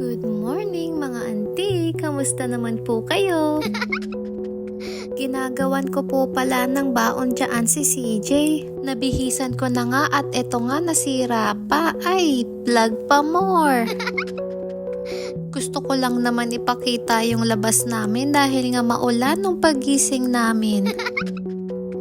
Good morning mga auntie! Kamusta naman po kayo? Ginagawan ko po pala ng baon dyan si CJ. Nabihisan ko na nga at eto nga nasira pa. Ay, vlog pa more! Gusto ko lang naman ipakita yung labas namin dahil nga maulan nung paggising namin.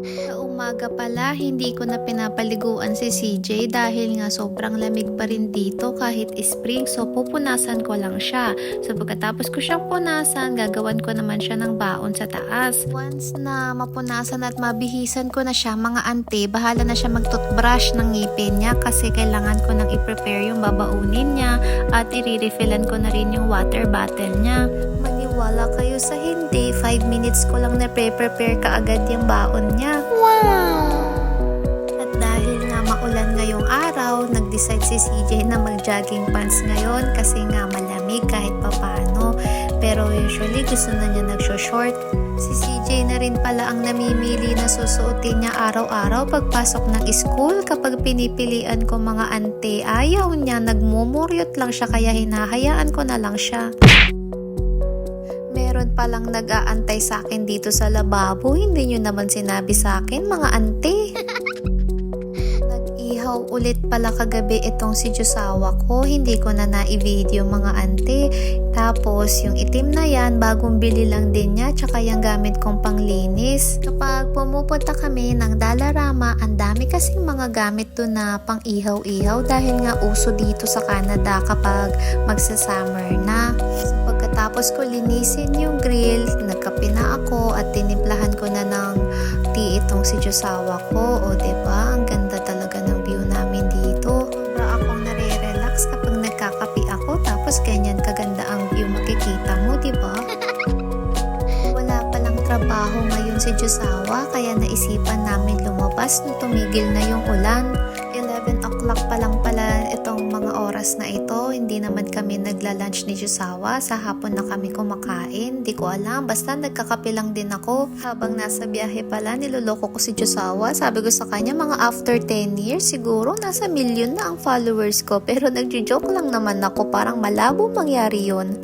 Sa umaga pala, hindi ko na pinapaliguan si CJ dahil nga sobrang lamig pa rin dito kahit spring. So pupunasan ko lang siya. So pagkatapos ko siyang punasan, gagawan ko naman siya ng baon sa taas. Once na mapunasan at mabihisan ko na siya, mga ante, bahala na siya mag-toothbrush ng ngipin niya kasi kailangan ko nang i-prepare yung babaunin niya at i-refillan ko na rin yung water bottle niya. Maniwala kayo sa hindi, 5 minutes ko lang na prepare kaagad yung baon niya. Wow! At dahil nga maulan ngayong araw, nag-decide si CJ na mag-jogging pants ngayon kasi nga malamig kahit papano. Pero usually gusto na niya nag-short. Si CJ na rin pala ang namimili na susuotin niya araw-araw pagpasok ng school. Kapag pinipilian ko mga ante, ayaw niya, nagmumuryot lang siya kaya hinahayaan ko na lang siya. Meron palang nag-aantay sa akin dito sa lababo. Hindi nyo naman sinabi sa akin, mga ante. Nag-ihaw ulit pala kagabi itong si Josawa ko. Hindi ko na na-i-video, mga ante. Tapos, yung itim na yan, bagong bili lang din niya. Tsaka yung gamit kong panglinis. Kapag pumupunta kami ng Dollarama, ang dami kasing mga gamit doon na pang ihaw-ihaw dahil nga uso dito sa Canada kapag magsa-summer na. Pagkatapos ko linisin yung grill, nagkape na ako at tinimplahan ko na ng tea itong si Josawa ko. O diba, ang ganda talaga ng view namin dito. Sobra akong nare-relax kapag nagkakape ako tapos ganyan kaganda ang view makikita mo, diba? Wala palang trabaho ngayon si Josawa kaya naisipan namin lumabas nung tumigil na yung ulan. 11 o'clock pa lang pala itong mga oras na ito. Hindi naman kami nagla-lunch ni Josawa. Sa hapon na kami kumakain. Di ko alam. Basta nagkakape lang din ako. Habang nasa biyahe pala, niloloko ko si Josawa. Sabi ko sa kanya, mga after 10 years, siguro nasa million na ang followers ko. Pero nagjo-joke lang naman ako. Parang malabo mangyari yun.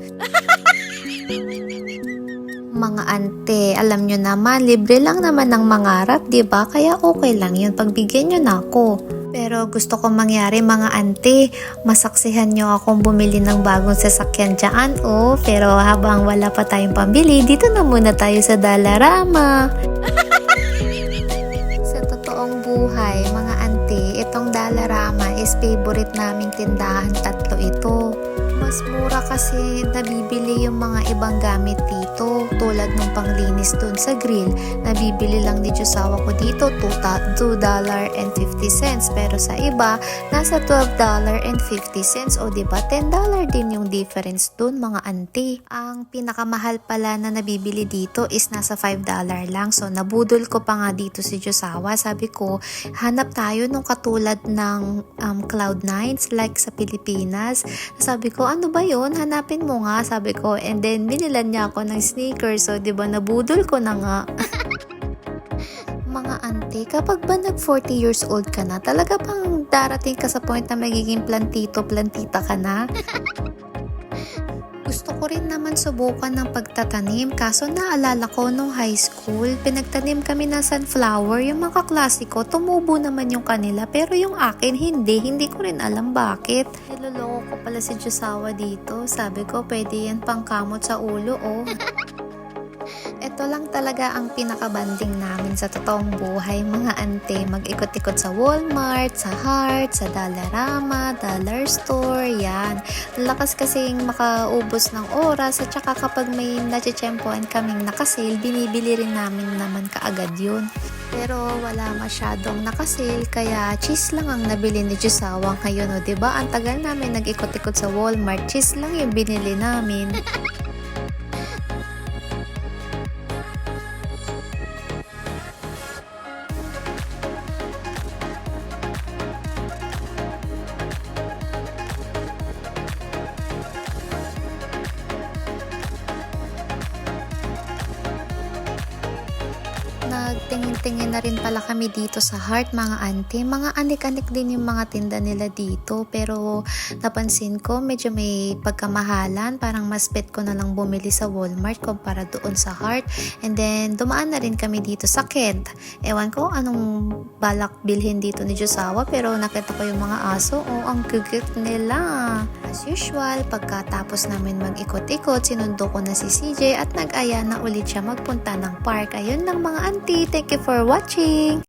Mga ante, alam nyo naman, libre lang naman ng mangarap, diba? Kaya okay lang yun. Pagbigyan nyo na ako. Pero gusto ko mangyari mga ante, masaksihan nyo akong bumili ng bagong sasakyan dyan. Oh, pero habang wala pa tayong pambili, dito na muna tayo sa Dollarama. Sa totoong buhay, mga ante, itong Dollarama is favorite naming tindahan, tatlo ito. Mas mura kasi nabibili yung mga ibang gamit dito. Tulad ng panglinis dun sa grill, nabibili lang ni Josawa ko dito $2.50. Pero sa iba, nasa $12.50. O diba, $10 din yung difference dun, mga auntie. Ang pinakamahal pala na nabibili dito is nasa $5 lang. So nabudol ko pa nga dito si Josawa. Sabi ko, hanap tayo nung katulad ng Cloud9 like sa Pilipinas. Sabi ko, ano ba yun? Hanapin mo nga, sabi ko. And then, binilan niya ako ng sneakers. So, diba, nabudol ko na nga. Mga ante, kapag ba nag 40 years old ka na, talaga bang darating ka sa point na magiging plantita ka na? Gusto ko rin naman subukan ng pagtatanim. Kaso naalala ko nung high school, pinagtanim kami ng sunflower. Yung mga klasiko, tumubo naman yung kanila. Pero yung akin, hindi ko rin alam bakit. Niloloko ko pala si Josawa dito. Sabi ko, pwede yan pangkamot sa ulo, oh. Ito lang talaga ang pinakabanding namin sa totoong buhay, mga ante. Mag-ikot-ikot sa Walmart, sa Heart, sa Dollarama, Dollar Store, yan. Lakas kasing makaubos ng oras at saka kapag may natsyempoan kaming nakasale, binibili rin namin naman kaagad yun. Pero wala masyadong nakasale kaya cheese lang ang nabili ni Josawa ngayon, o diba? Ang tagal namin nag-ikot-ikot sa Walmart, cheese lang yung binili namin. Nagtingin-tingin na rin pala kami dito sa Heart mga auntie. Mga anik-anik din yung mga tinda nila dito. Pero napansin ko medyo may pagkamahalan. Parang mas bet ko na lang bumili sa Walmart kumpara doon sa Heart. And then dumaan na rin kami dito sa Ked. Ewan ko anong balak bilhin dito ni Josawa. Pero nakita ko yung mga aso. Oh, ang cute nila. As usual, pagkatapos namin mag-ikot-ikot, sinundo ko na si CJ at nag-aya na ulit siya magpunta ng park. Ayun lang mga auntie. Thank you for watching!